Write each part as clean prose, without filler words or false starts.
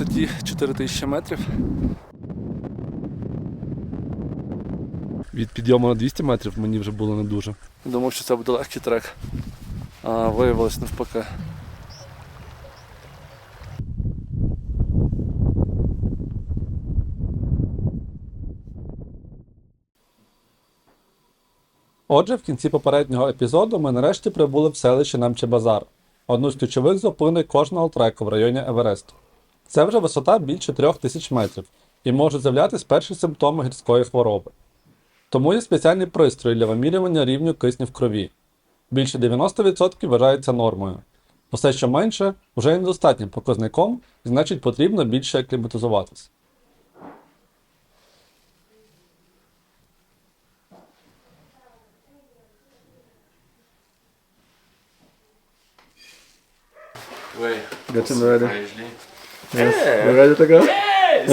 Тоді 4000 метрів. Від підйому на 200 метрів мені вже було не дуже. Думав, що це буде легкий трек, а виявилось навпаки. Отже, в кінці попереднього епізоду ми нарешті прибули в селище Намче-Базар, одну з ключових зупинок кожного треку в районі Евересту. Це вже висота більше 3000 метрів і можуть з'являтися перші симптоми гірської хвороби. Тому є спеціальний пристрій для вимірювання рівню кисню в крові. Більше 90% вважається нормою. Усе, що менше, вже є недостатнім показником, і значить потрібно більше акліматизуватись. Getting ready. Yes. You ready to go? Yes!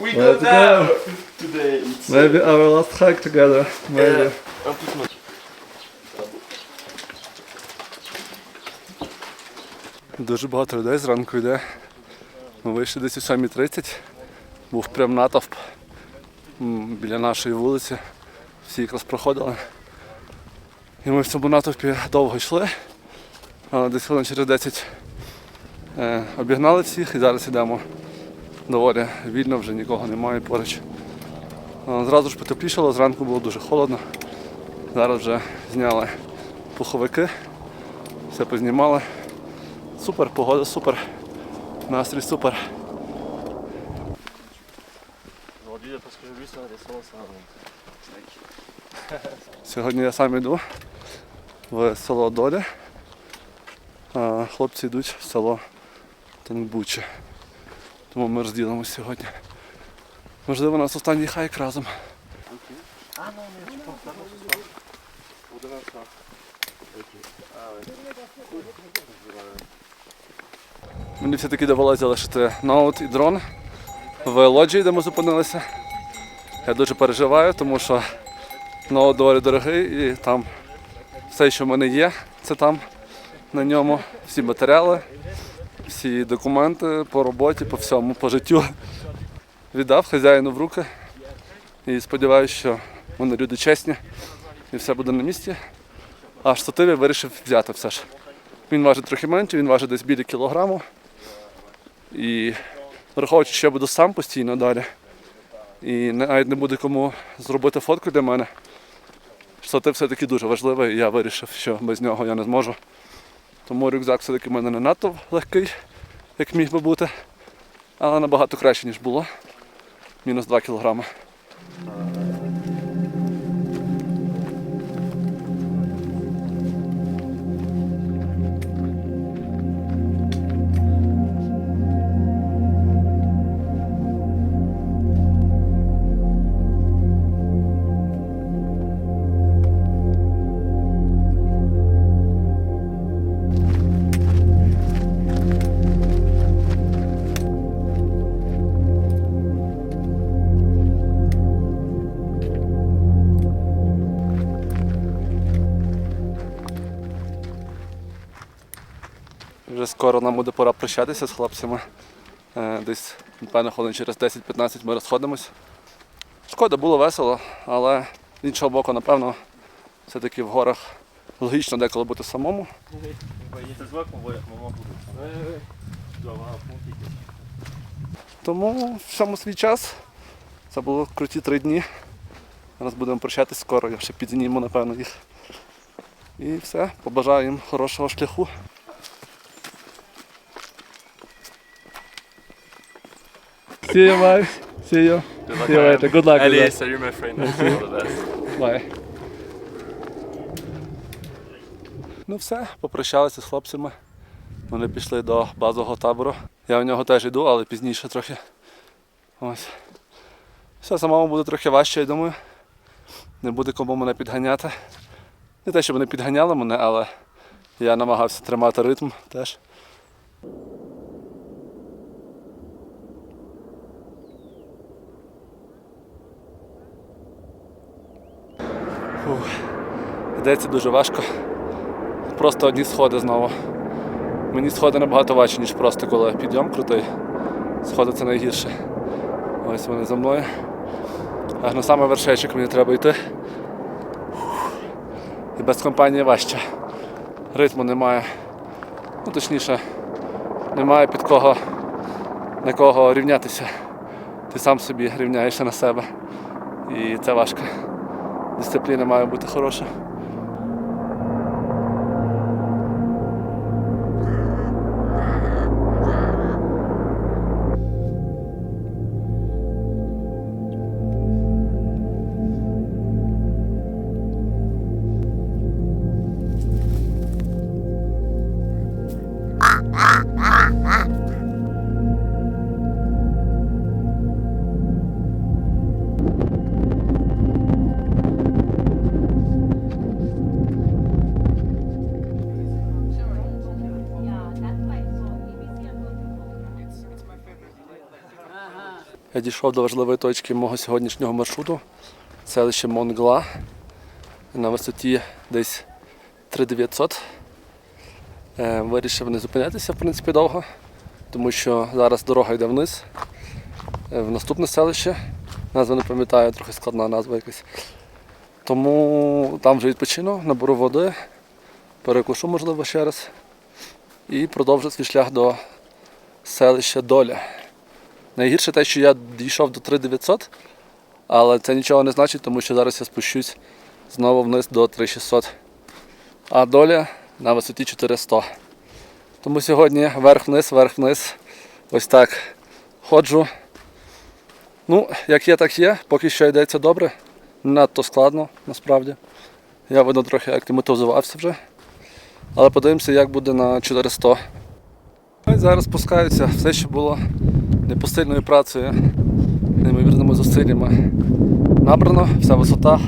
We go Let's now go. today. It's Maybe our last hike together. Maybe. Дуже багато людей зранку йде. Ми вийшли десь о 7:30. Був прям натовп біля нашої вулиці. Всі якраз проходили. І ми в цьому натовпі довго йшли. Але десь хвилин через 10 обігнали всіх і зараз йдемо доволі вільно, вже нікого немає поруч. Зразу ж потеплішало, зранку було дуже холодно. Зараз вже зняли пуховики, все познімали. Супер, погода супер, настрій супер. Сьогодні я сам йду в село Доля, а хлопці йдуть в село Тенгбуче. Тому ми розділимося сьогодні. Можливо, у нас останній хайк разом. Мені все-таки довелося залишити ноут і дрон в лоджії, де ми зупинилися. Я дуже переживаю, тому що ноут доволі дорогий і там все, що в мене є, це там на ньому. Всі матеріали, всі документи по роботі, по всьому, по життю. Віддав хазяїну в руки і сподіваюся, що вони люди чесні і все буде на місці. А штатив я вирішив взяти все ж. Він важить трохи менше, він важить десь біля кілограму. І враховуючи, що я буду сам постійно далі, і навіть не буде кому зробити фотку для мене, штатив все-таки дуже важливий, і я вирішив, що без нього я не зможу. Тому рюкзак все-таки в мене не надто легкий, як міг би бути, але набагато краще, ніж було. Мінус 2 кілограми. Вже скоро нам буде пора прощатися з хлопцями. Десь, напевно, хвилин через 10-15 ми розходимось. Шкода, було весело, але з іншого боку, напевно, все-таки в горах логічно деколи бути самому. Тому всьому свій час. Це було круті 3 дні. Зараз будемо прощатись скоро, я ще підзніму, напевно, їх. І все, побажаю їм хорошого шляху. See you, Max. See you. See you later. Good luck. Elias, you're my friend. All the best. Bye. Ну все, попрощалися з хлопцями. Вони пішли до базового табору. Я в нього теж йду, але пізніше трохи. Ось. Все, самому буде трохи важче, я думаю. Не буде кому мене підганяти. Не те, щоб вони підганяли мене, але я намагався тримати ритм теж. Йдеться дуже важко. Просто одні сходи знову. Мені сходи набагато важчі, ніж просто коли підйом крутий. Сходи це найгірше. Ось вони за мною. Аж на саме вершечок мені треба йти. І без компанії важче. Ритму немає. Ну, точніше, немає під кого, на кого рівнятися. Ти сам собі рівняєшся на себе. І це важко. Дисципліна має бути хороша. Я дійшов до важливої точки мого сьогоднішнього маршруту. Селище Монгла на висоті десь 3900. Вирішив не зупинятися, в принципі, довго, тому що зараз дорога йде вниз, в наступне селище. Назва не пам'ятаю, трохи складна назва якась. Тому там вже відпочину, наберу води, перекушу, можливо, ще раз. І продовжу свій шлях до селища Доля. Найгірше те, що я дійшов до 3900, але це нічого не значить, тому що зараз я спущусь знову вниз до 3600. А Доля на висоті 4100. Тому сьогодні вверх-вниз, ось так ходжу. Ну, як є, так є. Поки що йдеться добре. Не надто складно, насправді. Я, видно, трохи акліматизувався вже. Але подивимося, як буде на 400. Зараз спускаюся. Все, що було непосильною працею, неймовірними зусиллями набрано, вся висота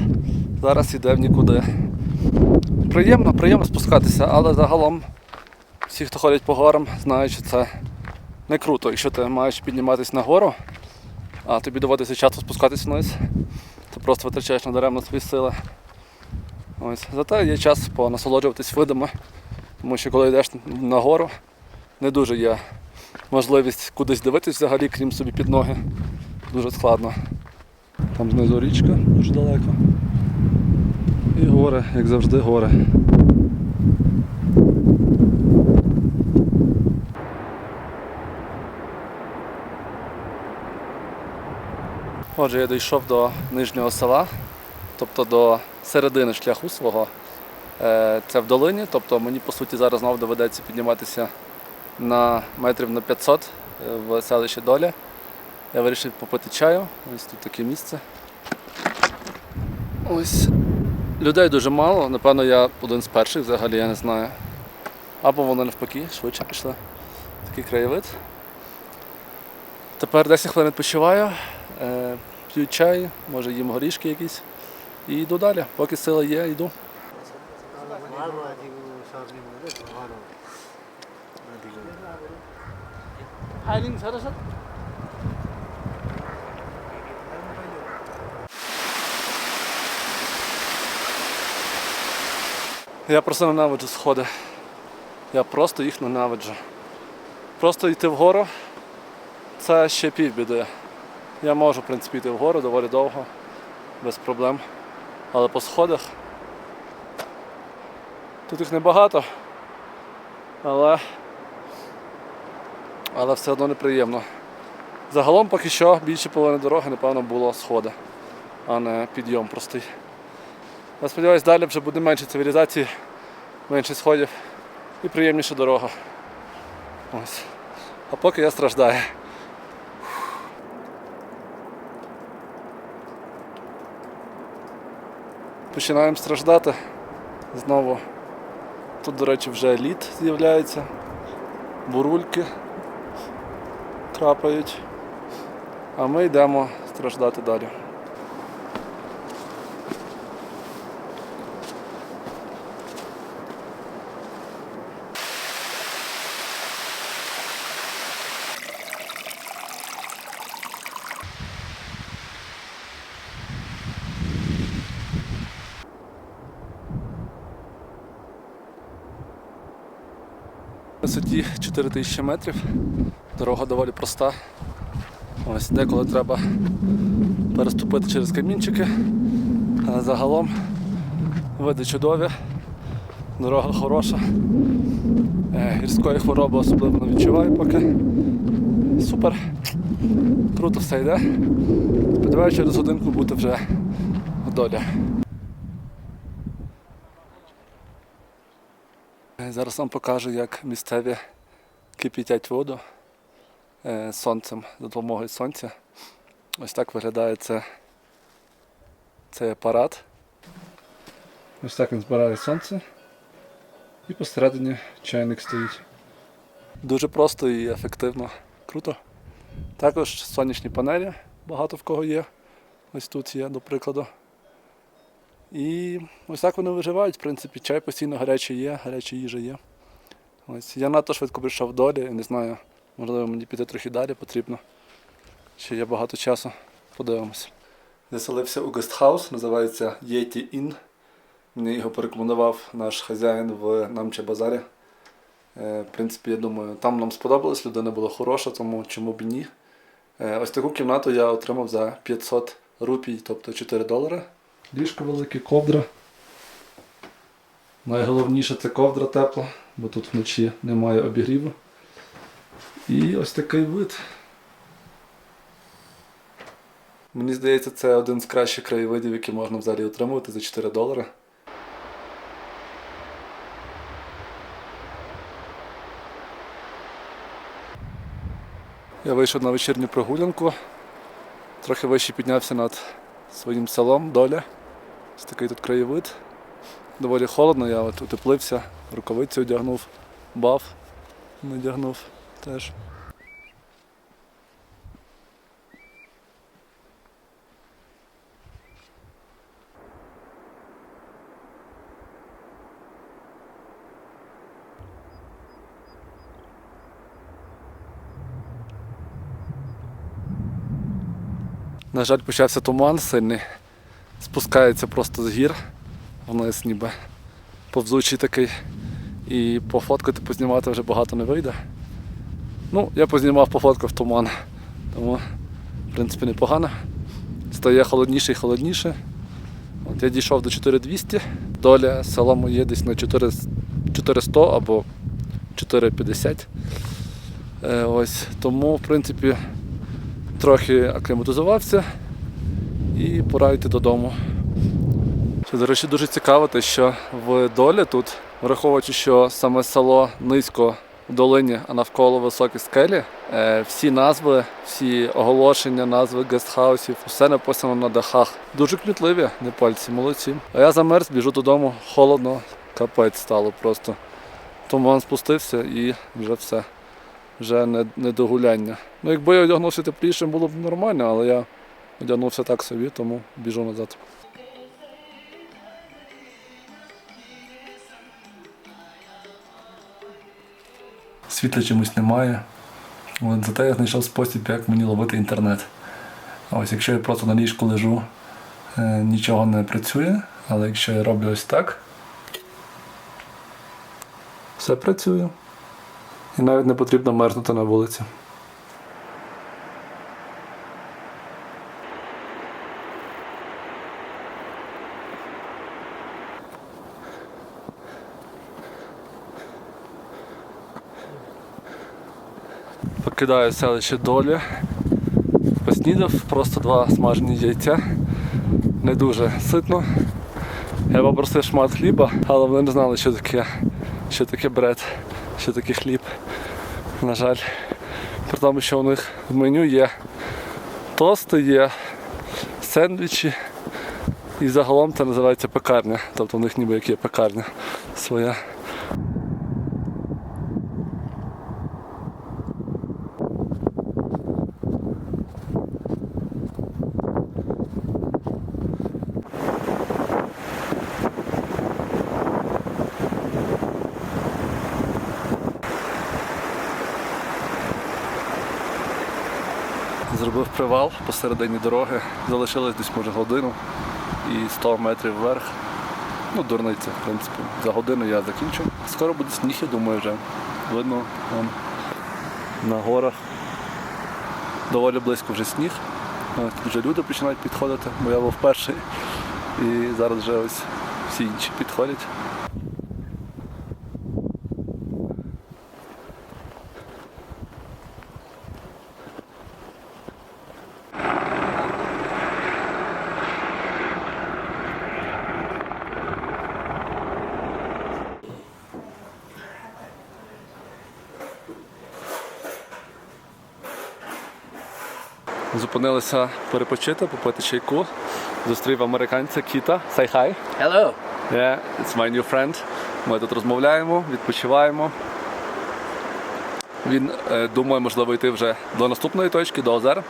зараз йде в нікуди. Приємно спускатися, але загалом всі, хто ходять по горам, знають, що це не круто. Якщо ти маєш підніматися на гору, а тобі доводиться часто спускатись вниз, ти просто витрачаєш надаремно свої сили. Ось. Зате є час понасолоджуватись видами, тому що коли йдеш на гору, не дуже є можливість кудись дивитись взагалі, крім собі під ноги. Дуже складно. Там знизу річка, дуже далеко. І гори, як завжди, гори. Отже, я дійшов до нижнього села, тобто до середини шляху свого. Це в долині, тобто мені по суті зараз знову доведеться підніматися на метрів на 500 в селищі Доля. Я вирішив попити чаю, ось тут таке місце. Ось. Людей дуже мало, напевно я один з перших взагалі, я не знаю. Або вони навпаки, швидше пішли. Такий краєвид. Тепер 10 хвилин відпочиваю, п'ю чай, може їм горішки якісь і йду далі. Поки сила є, йду. Я просто ненавиджу сходи. Я просто їх ненавиджу. Просто йти вгору – це ще півбіди. Я можу, в принципі, йти вгору доволі довго, без проблем. Але по сходах тут їх небагато, але все одно неприємно. Загалом поки що більше половини дороги, напевно, було сходи, а не підйом простий. Я сподіваюся, далі вже буде менше цивілізації, менше сходів і приємніша дорога. Ось. А поки я страждаю. Починаємо страждати. Знову. Тут, до речі, вже лід з'являється. Бурульки крапають. А ми йдемо страждати далі. На висоті 4000 метрів. Дорога доволі проста. Ось деколи треба переступити через камінчики, але загалом види чудові, дорога хороша. Гірської хвороби особливо не відчуваю поки. Супер, круто все йде. Сподіваюся, через годинку бути вже в долі. Зараз вам покажу, як місцеві кип'ятять воду сонцем, за допомогою сонця. Ось так виглядає цей апарат. Ось так він збирає сонце і посередині чайник стоїть. Дуже просто і ефективно. Круто. Також сонячні панелі, багато в кого є. Ось тут є, до прикладу. І ось так вони виживають, в принципі, чай постійно гарячий є, гаряча їжа є. Ось. Я надто швидко прийшов в долі, не знаю, можливо мені піти трохи далі потрібно. Ще є багато часу, подивимось. Заселився у гестхаус, називається Yeti Inn. Мені його порекомендував наш хазяїн в Намче-базарі. В принципі, я думаю, там нам сподобалось, людина була хороша, тому чому б і ні. Ось таку кімнату я отримав за 500 рупій, тобто $4. Ліжко велике, ковдра. Найголовніше це ковдра тепла, бо тут вночі немає обігріву. І ось такий вид. Мені здається, це один з кращих краєвидів, які можна взагалі отримувати за $4. Я вийшов на вечірню прогулянку, трохи вище піднявся над своїм селом, Доля. Ось такий тут краєвид. Доволі холодно, я от утеплився, рукавиці одягнув, баф надягнув теж. На жаль, почався туман сильний, спускається просто з гір, вниз ніби повзучий такий, і пофоткати, познімати вже багато не вийде. Ну, я познімав, пофоткав туман, тому, в принципі, непогано. Стає холодніше і холодніше. От я дійшов до 4200, доля села моє десь на 400 або 450. Ось, тому, в принципі, трохи акліматизувався і пора йти додому. Що, до речі, дуже цікаво те, що в Долі тут, враховуючи, що саме село низько в долині, а навколо високі скелі, всі назви, всі оголошення, назви гестхаусів, все написано на дахах. Дуже кмітливі непальці, молодці. А я замерз, біжу додому, холодно, капець стало просто. Туман спустився і вже все. Вже не до гуляння. Ну, якби я одягнувся теплішим, було б нормально, але я одягнувся так собі, тому біжу назад. Світла чомусь немає. От, зате я знайшов спосіб, як мені ловити інтернет. А ось якщо я просто на ліжку лежу, нічого не працює, але якщо я роблю ось так, все працює. І навіть не потрібно мерзнути на вулиці. Покидаю селище Долі. Поснідав, просто 2 смажені яйця. Не дуже ситно. Я попросив шмат хліба, але вони не знали, що таке бред, що таке хліб. На жаль. При тому, що у них в меню є тости, є сендвічі. І загалом це називається пекарня. Тобто у них ніби як є пекарня своя. Зробив привал посередині дороги, залишилось десь може годину і 100 метрів вверх. Ну, дурниця, в принципі. За годину я закінчу. Скоро буде сніг, я думаю, вже. Видно, вон, на горах. доволі близько вже сніг. Тут вже люди починають підходити, бо я був перший. І зараз вже ось всі інші підходять. Зупинилися перепочити, попити чайку. Зустрів американця Кіта. Say hi. Hello. Yeah, it's my new friend. Ми тут розмовляємо, відпочиваємо. Він думає, можливо, йти вже до наступної точки, до озер.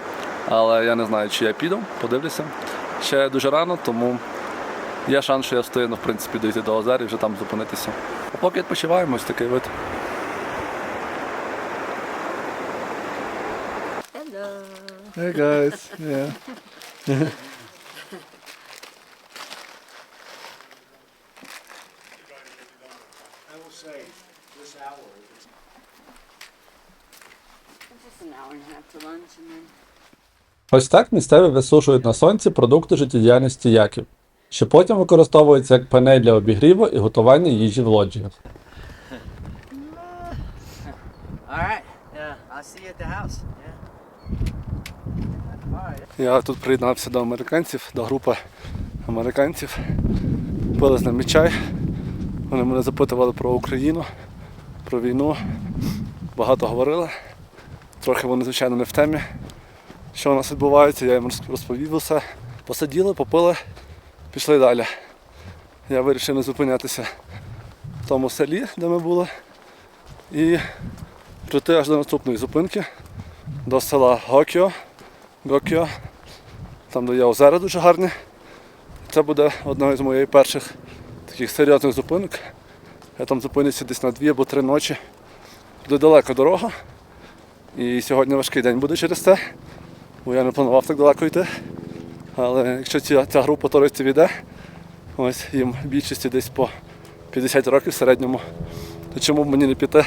Але я не знаю, чи я піду, подивлюся. Ще дуже рано, тому є шанс, що я встигну, в принципі, дійти до озер і вже там зупинитися. А поки відпочиваємо, ось такий вид. Hey guys, yeah. Just an hour and a half to lunch and then Ось так місцеві висушують на сонці продукти життєдіяльності яків, що потім використовуються як панель для обігріву і готування їжі в лоджіях. All right. Yeah. I'll see you at the house. Yeah. Я тут приєднався до американців, до групи американців. Пили з ними чай. Вони мене запитували про Україну, про війну. Багато говорили. Трохи вони, звичайно, не в темі, що у нас відбувається. Я їм розповів усе. Посиділи, попили, пішли далі. Я вирішив не зупинятися в тому селі, де ми були, і прийти аж до наступної зупинки, до села Гокіо, там де є озера дуже гарні. Це буде одна з моїх перших таких серйозних зупинок. Я там зупинюся десь на 2 або 3 ночі. Буде далека дорога. І сьогодні важкий день буде через це, бо я не планував так далеко йти. Але якщо ця група туристів йде, ось їм більшості десь по 50 років в середньому, то чому б мені не піти?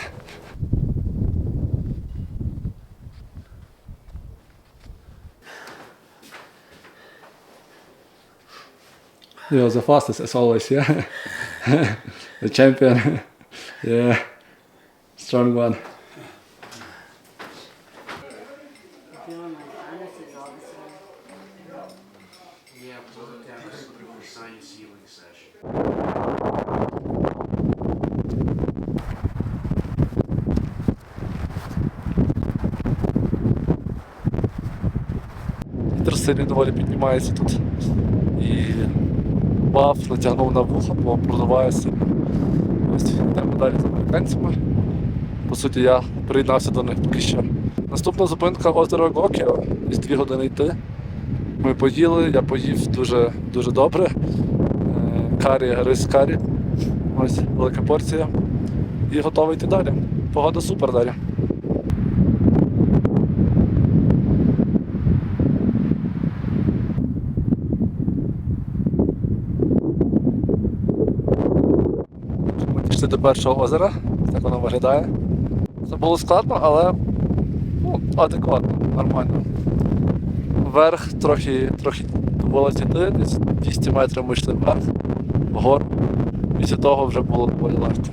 You're the fastest as always, yeah? The champion. Yeah. Strong one. feeling my sinuses all of a sudden. Yeah, put it down for sinus healing session. Вітер сильний доволі піднімається тут. І баф натягнув на вухо, бо продуває сильно. Ось йдемо далі з американцями. По суті, я приєднався до них поки що. Наступна зупинка озеро Гокіо. Десь 2 години йти. Ми поїли, я поїв дуже добре. Карі, рис карі. Ось велика порція. І готовий йти далі. Погода супер далі. Ми дійшли до першого озера, так воно виглядає. Це було складно, але адекватно, нормально. Вверх трохи довелося йти, десь 200 метрів ми йшли вверх, вгору. Після того вже було доволі легко.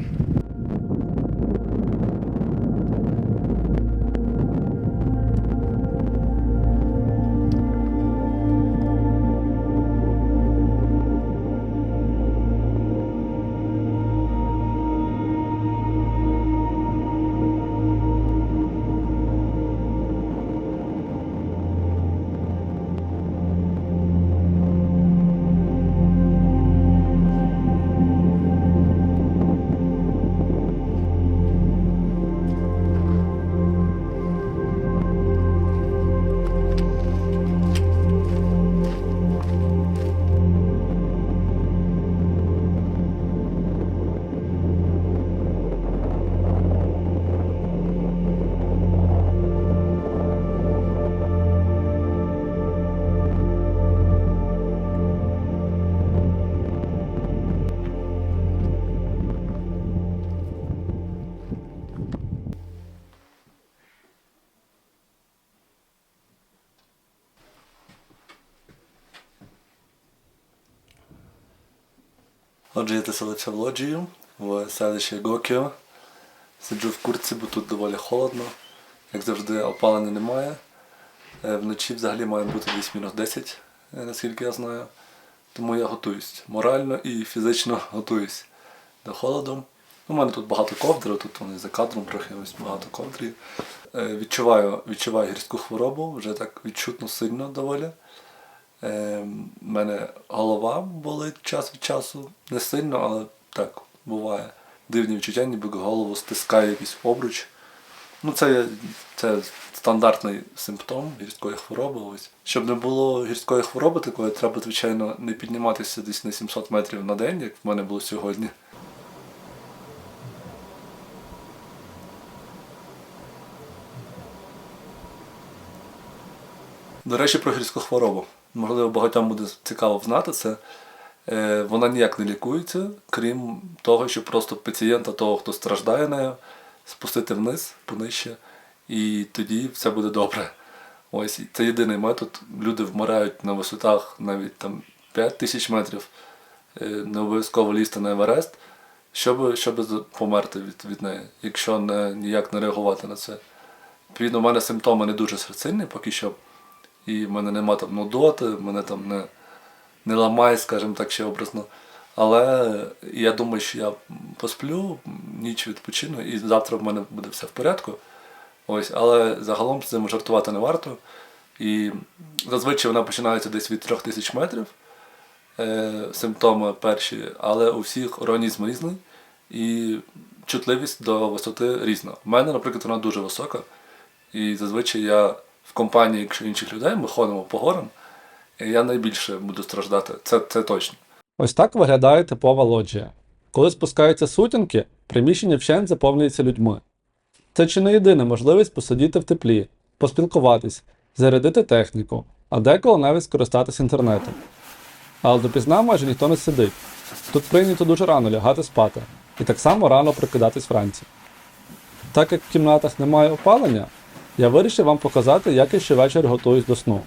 Отже, я заселився в лоджію в селищі Гокіо. Сиджу в куртці, бо тут доволі холодно. Як завжди, опалення немає. Вночі взагалі має бути десь мінус 10, наскільки я знаю. Тому я готуюсь. Морально і фізично готуюсь до холоду. У мене тут багато ковдри, тут вони за кадром трохи ось багато ковдрів. Відчуваю гірську хворобу, вже так відчутно сильно доволі. У мене голова болить час від часу. Не сильно, але так буває. Дивні відчуття, ніби голову стискає якийсь обруч. Ну, це стандартний симптом гірської хвороби. Ось. Щоб не було гірської хвороби такої, треба, звичайно, не підніматися десь на 700 метрів на день, як в мене було сьогодні. До речі, про гірську хворобу. Можливо, багатьом буде цікаво знати це. Вона ніяк не лікується, крім того, що просто пацієнта, того, хто страждає нею, спустити вниз, понижче, і тоді все буде добре. Ось, це єдиний метод. Люди вмирають на висотах навіть там 5000 метрів, не обов'язково лізти на Еверест, щоб померти від неї, якщо ніяк не реагувати на це. Відповідно, у мене симптоми не дуже сильні поки що, і в мене нема там нудоти, мене там не ламає, скажімо так, ще образно. Але я думаю, що я посплю, ніч відпочину, і завтра в мене буде все в порядку. Ось, але загалом з цим жартувати не варто. І зазвичай вона починається десь від 3000 метрів, симптоми перші, але у всіх організм різний і чутливість до висоти різна. У мене, наприклад, вона дуже висока, і зазвичай я в компанії інших людей, ми ходимо по горам, і я найбільше буду страждати, це точно. Ось так виглядає типова лоджія. Коли спускаються сутінки, приміщення вщент заповнюється людьми. Це чи не єдина можливість посидіти в теплі, поспілкуватись, зарядити техніку, а деколи навіть скористатись інтернетом. Але допізна майже ніхто не сидить. Тут прийнято дуже рано лягати спати, і так само рано прокидатись вранці. Так як в кімнатах немає опалення, я вирішив вам показати, як я щовечір готуюсь до сну.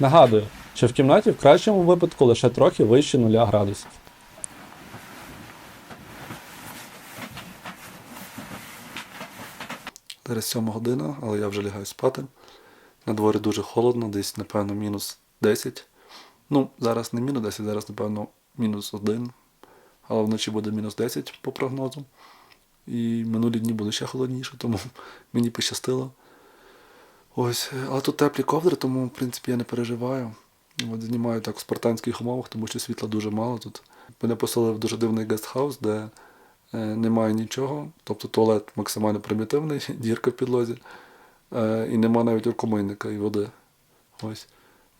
Нагадую, що в кімнаті в кращому випадку лише трохи вище 0 градусів. Зараз 7 година, але я вже лягаю спати. На дворі дуже холодно, десь, напевно, мінус 10. Ну, зараз не мінус 10, зараз, напевно, мінус 1. Але вночі буде мінус 10 по прогнозу. І минулі дні були ще холодніше, тому мені пощастило. Ось, але тут теплі ковдри, тому, в принципі, я не переживаю. От, знімаю так в спартанських умовах, тому що світла дуже мало тут. Мене поселили в дуже дивний гестхаус, де немає нічого, тобто туалет максимально примітивний, дірка в підлозі, і нема навіть рукомийника і води. Ось.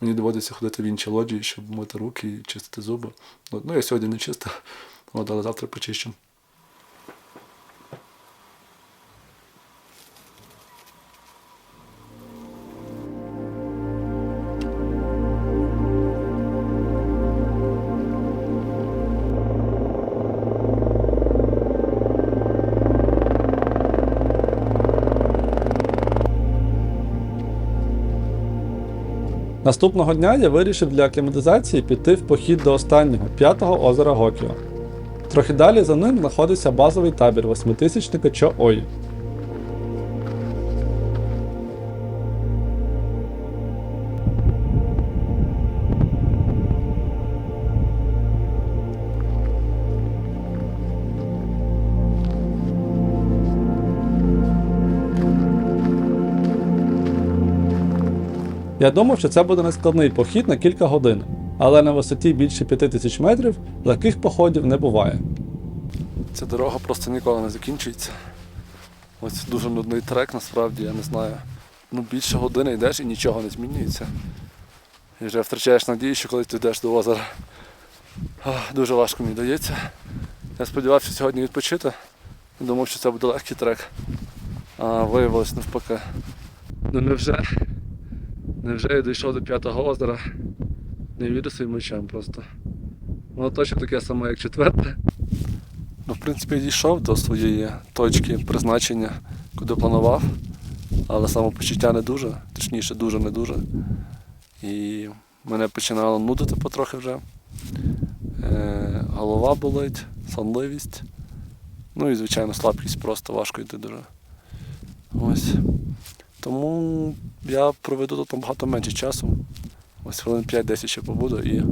Мені доводиться ходити в інші лоджії, щоб мити руки і чистити зуби. Ну, я сьогодні не чистив, але завтра почищу. Наступного дня я вирішив для акліматизації піти в похід до останнього, 5-го озера Гокіо. Трохи далі за ним знаходиться базовий табір 8000-ника Чо-Ой. Я думав, що це буде нескладний похід на кілька годин, але на висоті більше 5000 метрів легких походів не буває. Ця дорога просто ніколи не закінчується. Ось дуже нудний трек, насправді, я не знаю. Ну, більше години йдеш і нічого не змінюється. І вже втрачаєш надію, що коли ти йдеш до озера. Дуже важко мені дається. Я сподівався сьогодні відпочити. Думав, що це буде легкий трек. А виявилось навпаки. Ну невже я дійшов до 5-го озера? Не вірю своїм очам просто. Воно точно таке саме, як 4-те. Ну, в принципі, я дійшов до своєї точки призначення, куди планував. Але самопочуття не дуже, точніше, дуже не дуже. І мене починало нудити потрохи вже. голова болить, сонливість. Ну і, звичайно, слабкість, просто важко йти дуже. Ось. Тому я проведу тут набагато менше часу. Ось хвилин 5-10 ще побуду і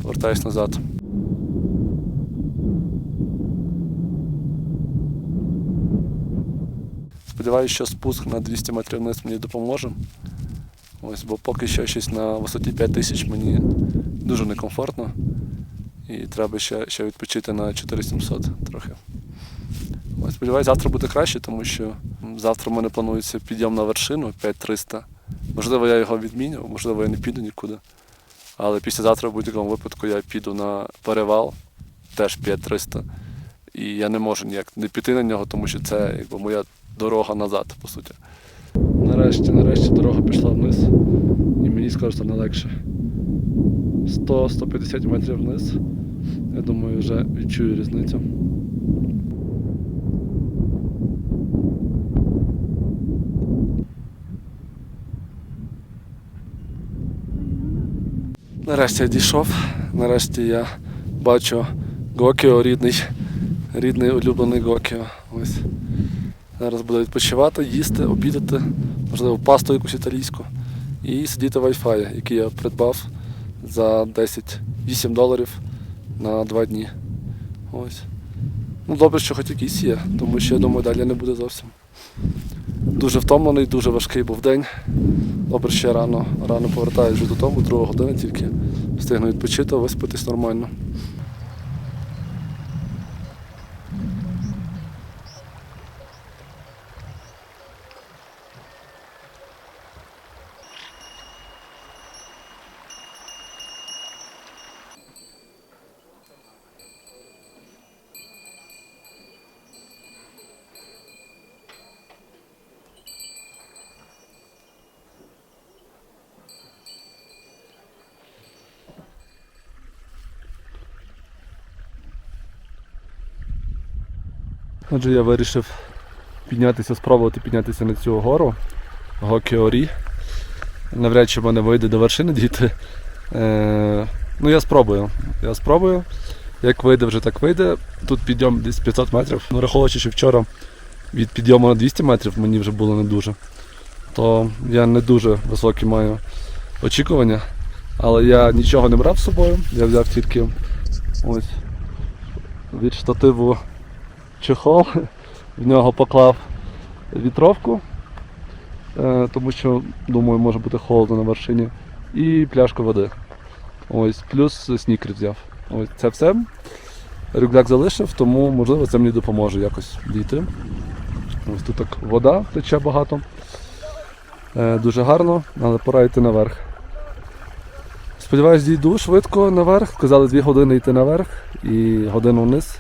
повертаюсь назад. Сподіваюся, що спуск на 200 метрів вниз мені допоможе. Ось, бо поки що щось на висоті 5000 мені дуже некомфортно. І треба ще відпочити на 4700 трохи. Ось, сподіваюся, завтра буде краще, тому що завтра в мене планується підйом на вершину 5300. Можливо, я його відміню, можливо, я не піду нікуди. Але післязавтра в будь-якому випадку я піду на перевал, теж 5300. І я не можу ніяк не піти на нього, тому що це якби моя дорога назад, по суті. Нарешті дорога пішла вниз. І мені скоро стане легше. 100-150 метрів вниз. Я думаю, вже відчую різницю. Нарешті я дійшов. Нарешті я бачу Гокіо, рідний улюблений Гокіо. Ось. Зараз буду відпочивати, їсти, обідати, можливо, пасту якусь італійську. І сидіти в Wi-Fi, який я придбав за $8 на 2 дні. Ось. Ну, добре, що хоч якийсь є, тому що я думаю, далі не буде зовсім. Дуже втомлений, дуже важкий був день. Добре, що я рано повертаюся вже додому, 2 година тільки. Встигну відпочити, виспатись нормально. Отже, я вирішив спробувати піднятися на цю гору Гокіо-рі. Навряд чи в мене вийде до вершини дійти. Ну я спробую. Як вийде, вже так вийде. Тут підйом десь 500 метрів. Ну, враховуючи, що вчора від підйому на 200 метрів мені вже було не дуже. То я не дуже високі маю очікування. Але я нічого не брав з собою. Я взяв тільки ось від штативу чехол, в нього поклав вітровку, тому що, думаю, може бути холодно на вершині, і пляшку води. Ось, плюс снікер взяв. Ось це все. Рюкзак залишив, тому, можливо, це мені допоможе якось дійти. Ось тут так вода тече багато. Дуже гарно, але пора йти наверх. Сподіваюсь, дійду швидко наверх. Казали 2 години йти наверх і годину вниз.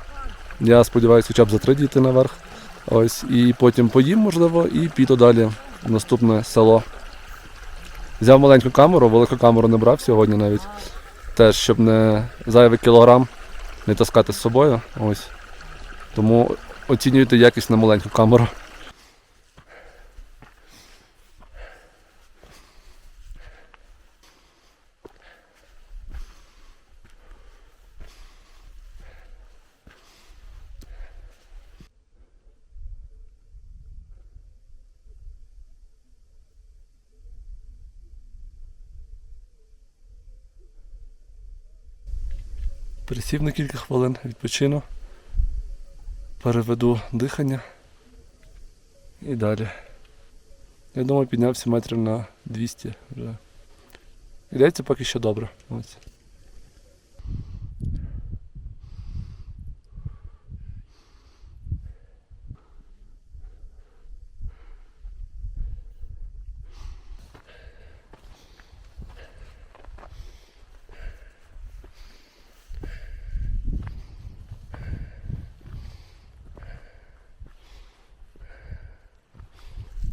Я сподіваюся, хоча б за 3 дійти наверх. Ось, і потім поїм, можливо, і піду далі в наступне село. Взяв маленьку камеру, велику камеру не брав сьогодні навіть. Теж, щоб не зайвий кілограм не таскати з собою. Ось. Тому оцінюйте якість на маленьку камеру. Пересів на кілька хвилин, відпочину, переведу дихання і далі. Я думаю, піднявся метрів на 200 вже. Йдеться поки що добре. Ось.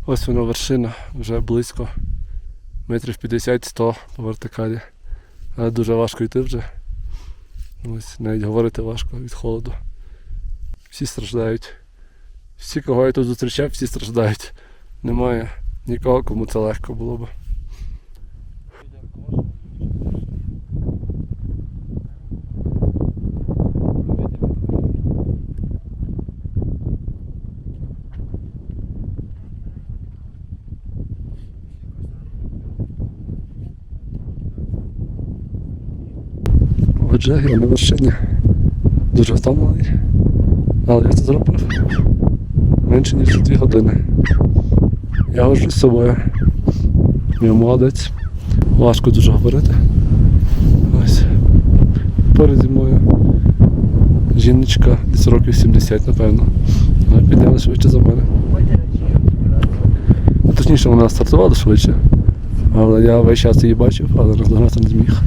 Ось вона вершина, вже близько, метрів 50-100 по вертикалі. Але дуже важко йти вже. Ось, навіть говорити важко від холоду. Всі страждають. Всі, кого я тут зустрічав, всі страждають. Немає нікого, кому це легко було б. вже я на вершині. Дуже втомлений. Але я це зробив. Менше ніж за 2 години. Я горжусь собою. Я молодець. Важко дуже говорити. Ось. Переді мною жіночка десь років 70, напевно. Але підняла швидше за мене. Точніше, вона стартувала швидше. Але я весь час її бачив, але наздогнати не зміг.